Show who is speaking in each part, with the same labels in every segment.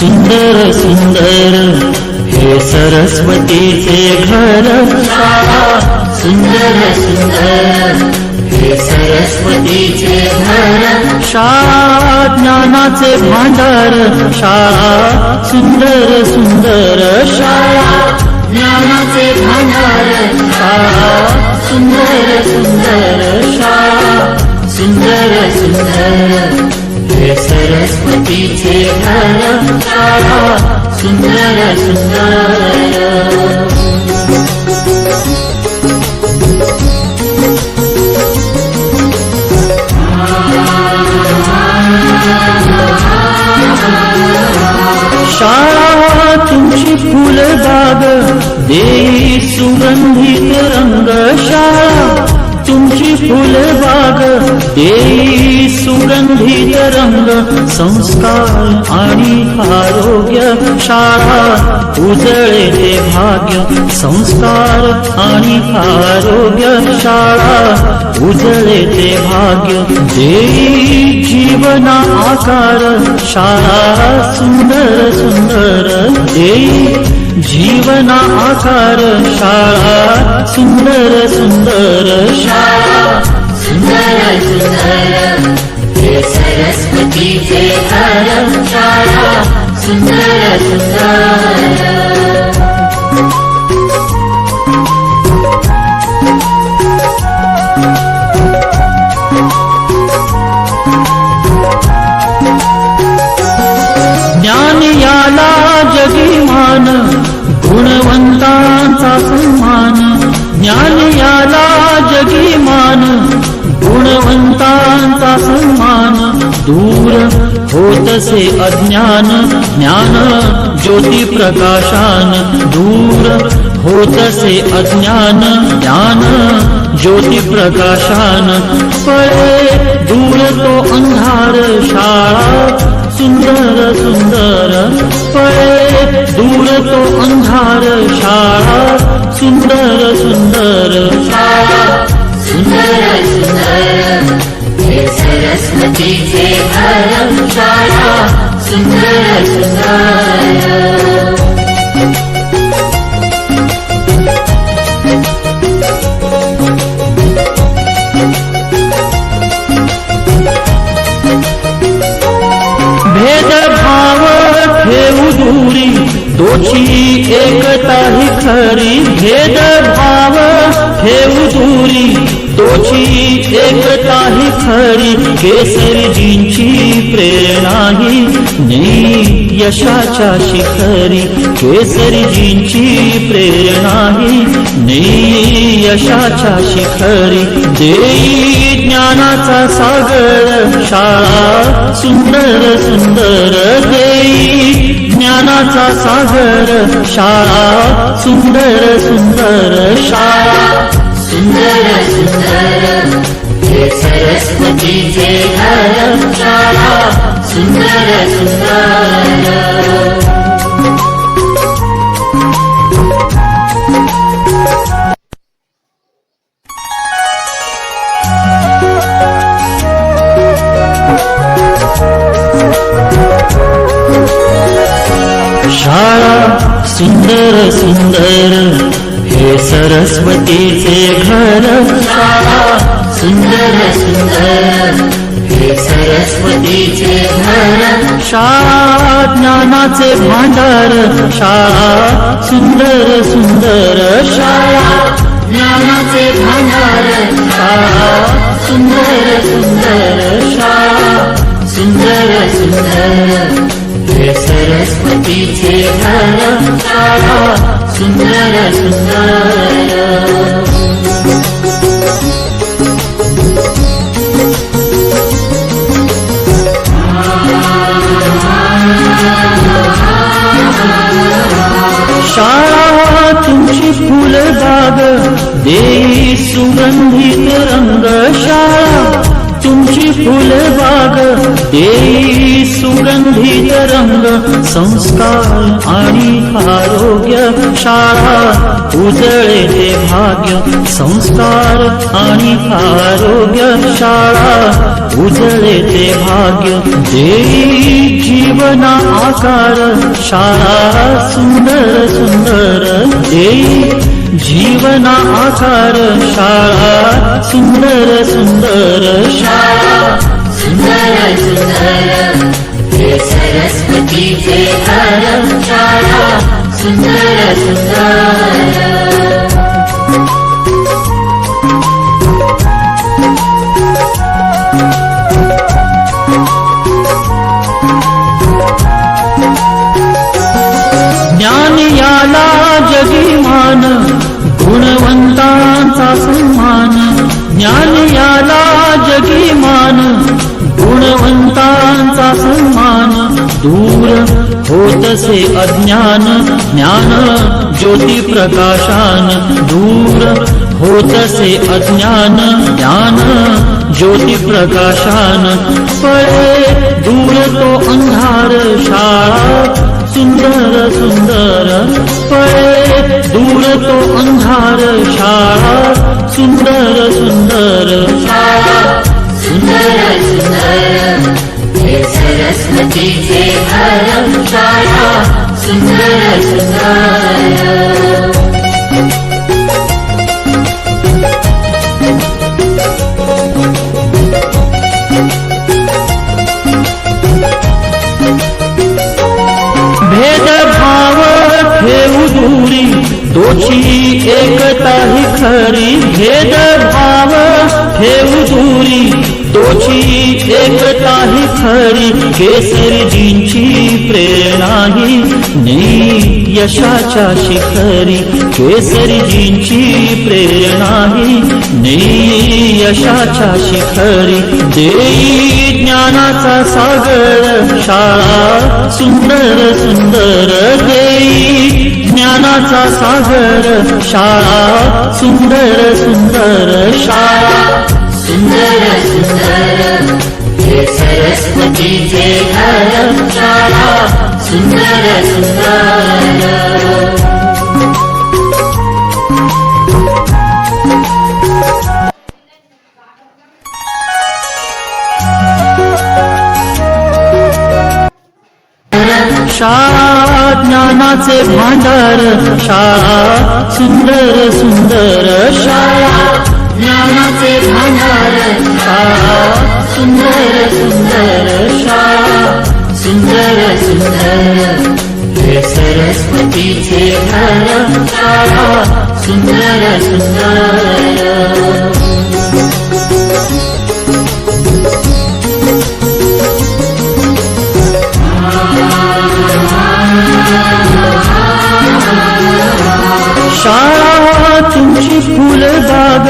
Speaker 1: सुंदर सुंदर हे सरस्वतीचे घर शाळा सुंदर सुंदर हे सरस्वतीचे घर शाळा ज्ञानाचे भांडार शाळा सुंदर सुंदर शाळा ज्ञानाचे भांडार शाळा सुंदर सुंदर शाळा सुंदर सुंदर हे सरस्वतीचे घर शाळा सुंदर सुंदर शाळा तुमची फुलबाग देई सुगंधित रंग शाळा तुमची फुलबाग देई सुगंधित रंग संस्कार आणि आरोग्य शाळा उजळे ते भाग्य संस्कार आणि आरोग्य शाळा उजळे ते भाग्य देई जीवना आकार शाळा सुंदर सुंदर देई जीवना आकार शाळा सुंदर सुंदर शाळा सुंदर सुंदर हे सरस्वतीचे घर शाळा सुंदर सुंदर ज्ञान याला जगीमान गुणवंतांचा सन्मान ज्ञान याला जगीमान गुणवंतांचा सन्मान दूर होतसे अज्ञान ज्ञान ज्योती प्रकाशान दूर होतसे अज्ञान ज्ञान ज्योती प्रकाशान पळे दूर तो अंधार शाळा सुंदर सुंदर पळे दूर तो अंधार शाळा सुंदर सुंदर शाळा सुंदर सुंदर हे सरस्वतीचे घर शाळा सुंदर सुंदर भेदभाव ठेवू दूरी दोषी एकता ही खरी भेदभाव ठेवू दूरी दोषी एकता ही खरी केसरीजींची प्रेरणा ही नेई यशाच्या शिखरी केसरीजींची प्रेरणा ही नेई यशाच्या शिखरी देई ज्ञानाचा सागर शाळा सुंदर सुंदर देई ज्ञानाचा सागर शाळा सुंदर सुंदर शाळा सुंदर सुंदर हे सरस्वतीचे घर शाळा सुंदर सुंदर शाळा सुंदर सुंदर हे सरस्वतीचे घर शाळा सुंदर सुंदर हे सरस्वतीचे घर शाळा ज्ञानाचे भांडार शाळा सुंदर सुंदर शाळा ज्ञानाचे भांडार शाळा सुंदर सुंदर शाळा सुंदर सुंदर हे सरस्वतीचे घर शाळा सुंदर सुंदर शाळा तुमची फुलबाग देई सुगंधित रंग शाळा तुमची फुलबाग देई सुगंधित रंग संस्कार आणि आरोग्य शाळा उजळे ते भाग्य संस्कार आणि आरोग्य शाळा उजळे ते भाग्य देई जीवन जीवना आकार शाळा सुंदर सुंदर देई जीवना आकार शाळा सुंदर सुंदर शाळा
Speaker 2: सुंदर सुंदर हे सरस्वतीचे घर शाळा सुंदर सुंदर
Speaker 1: ज्ञान याला जगीमान गुणवंतांचा सन्मान ज्ञान याला जगीमान गुणवंतांचा सन्मान दूर होतसे अज्ञान ज्ञान ज्योती प्रकाशान दूर होतसे अज्ञान ज्ञान ज्योती प्रकाशान पळे दूर तो अंधार शाळा सुंदर सुंदर पळे दूर तो अंधार शाळा सुंदर सुंदर शाळा
Speaker 2: सुंदर सुंदर हे सरस्वतीचे घर शाळा सुंदर सुंदर
Speaker 1: भेदभाव ठेवू दूरी दोषी एकता ही खरी भेदभाव ठेवू दूरी दोषी एकता ही खरी केसरीजींची प्रेरणा ही नेई यशाच्या शिखरी केसरीजींची प्रेरणा ही नेई यशाच्या शिखरी देई ज्ञानाचा सागर शाळा सुंदर सुंदर देई ज्ञानाचा सागर शाळा सुंदर सुंदर शाळा
Speaker 2: सुंदर सुंदर हे सरस्वतीचे घर शाळा सुंदर सुंदर
Speaker 1: शाळा ज्ञानाचे भांडार शाळा सुंदर सुंदर शाळा
Speaker 2: ज्ञानाचे भांडार
Speaker 1: शाळा सुंदर सुंदर शाळा
Speaker 2: सुंदर सुंदर हे सरस्वतीचे घर शाळा सुंदर सुंदर
Speaker 1: शाळा तुमची फुलबाग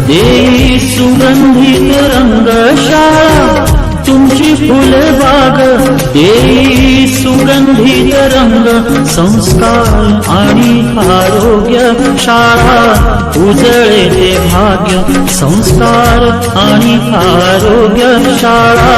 Speaker 1: देई सुगंधित रंग शाळा तुमची फुलबाग देई सुगंधित रंग संस्कार आणि आरोग्य शाळा उजळे ते भाग्य संस्कार आणि आरोग्य शाळा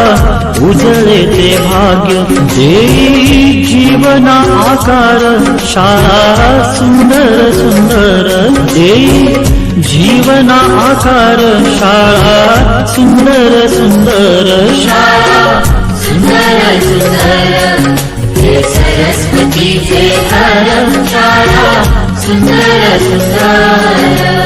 Speaker 1: उजळे ते भाग्य देई जीवना आकार शाळा सुंदर सुंदर देई जीवना आकार शाळा सुंदर सुंदर शाळा
Speaker 2: सुंदर सुंदर हे सरस्वतीचे घर शाळा सुंदर सुंदर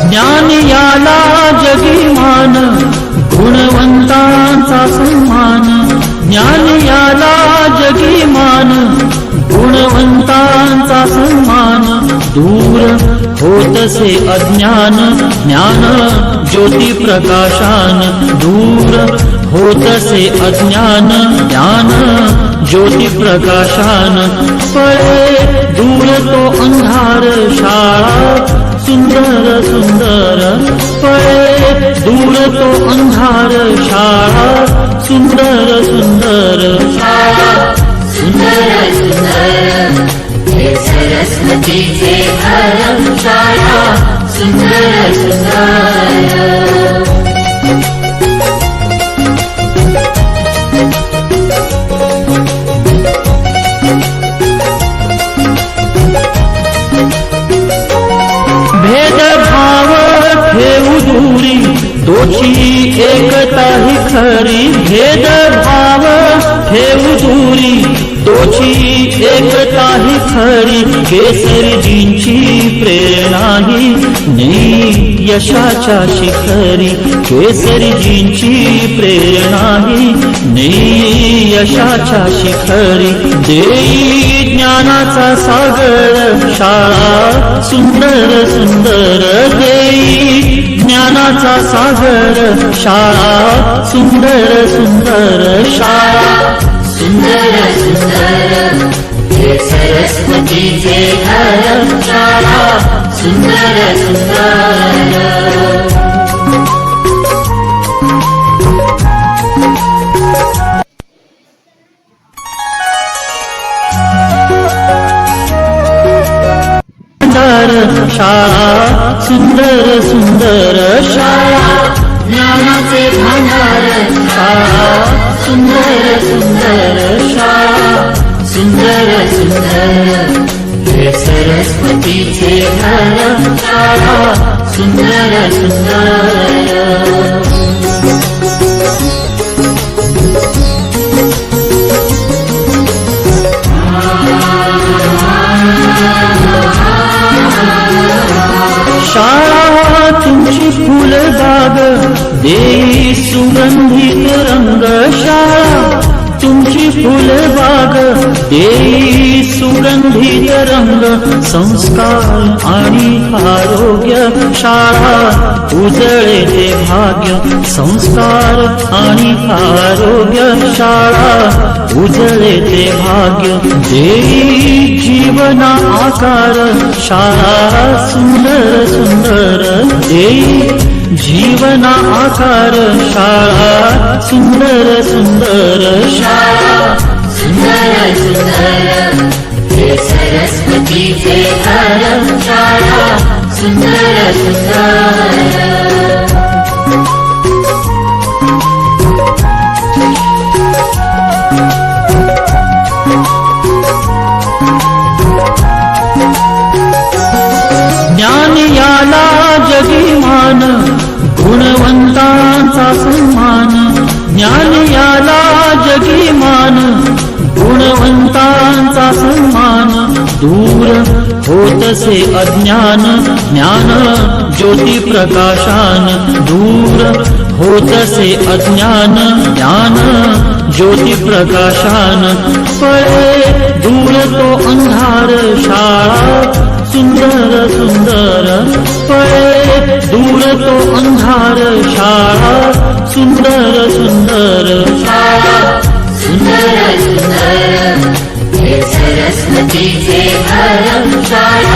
Speaker 1: ज्ञान याला जगीमान गुणवंतांचा सन्मान ज्ञान याला जगीमान गुणवंतांचा सन्मान दूर होतसे अज्ञान ज्ञान ज्योती प्रकाशान दूर होतसे अज्ञान ज्ञान ज्योती प्रकाशान पळे दूर तो अंधार शाळा सुंदर सुंदर पळे दूर तो अंधार शाळा सुंदर सुंदर शाळा
Speaker 2: सुंदर सुंदर हे सरस्वतीचे घर शाळा सुंदर सुंदर
Speaker 1: तोची एकता ही खरी भेदभाव ठेवू दूरी तोची एकता ही खरी केसरीजींची प्रेरणा ही नेई यशाच्या शिखरी केसरीजींची प्रेरणा ही नेई यशाच्या शिखरी देई ज्ञानाचा सागर शाळा सुंदर सुंदर देई ज्ञानाचा सागर शाळा सुंदर सुंदर शाळा
Speaker 2: सुंदर सुंदर हे सरस्वतीचे घर शाळा सुंदर सुंदर
Speaker 1: शाळा सुंदर सुंदर शाळा
Speaker 2: ज्ञानाचे भांडार
Speaker 1: शाळा
Speaker 2: सुंदर सुंदर शाळा सुंदर सुंदर हे सरस्वतीचे घर शाळा सुंदर सुंदर
Speaker 1: शाळा तुमची फुलबाग देई सुगंधित रंग शाळा तुमची फुलबाग देई सुगंधित रंग संस्कार आणि आरोग्य शाळा उजळे ते भाग्य संस्कार आणि आरोग्य शाळा उजळे ते भाग्य देई जीवना आकार शाळा सुंदर सुंदर देई जीवना आकार शाळा सुंदर सुंदर शाळा
Speaker 2: सुंदर सुंदर हे सरस्वतीचे घर शाळा सुंदर सुंदर
Speaker 1: ज्ञान याला जगीमान गुणवंतांचा सन्मान ज्ञान याला जगीमान गुणवंतांचा सन्मान दूर होतसे अज्ञान ज्ञान ज्योती प्रकाशान दूर होतसे अज्ञान ज्ञान ज्योती प्रकाशान पळे दूर तो अंधार शाळा सुंदर सुंदर पळे दूर तो अंधार शाळा सुंदर सुंदर शाळा
Speaker 2: सुंदर सुंदर हे सरस्वतीचे घर शाळा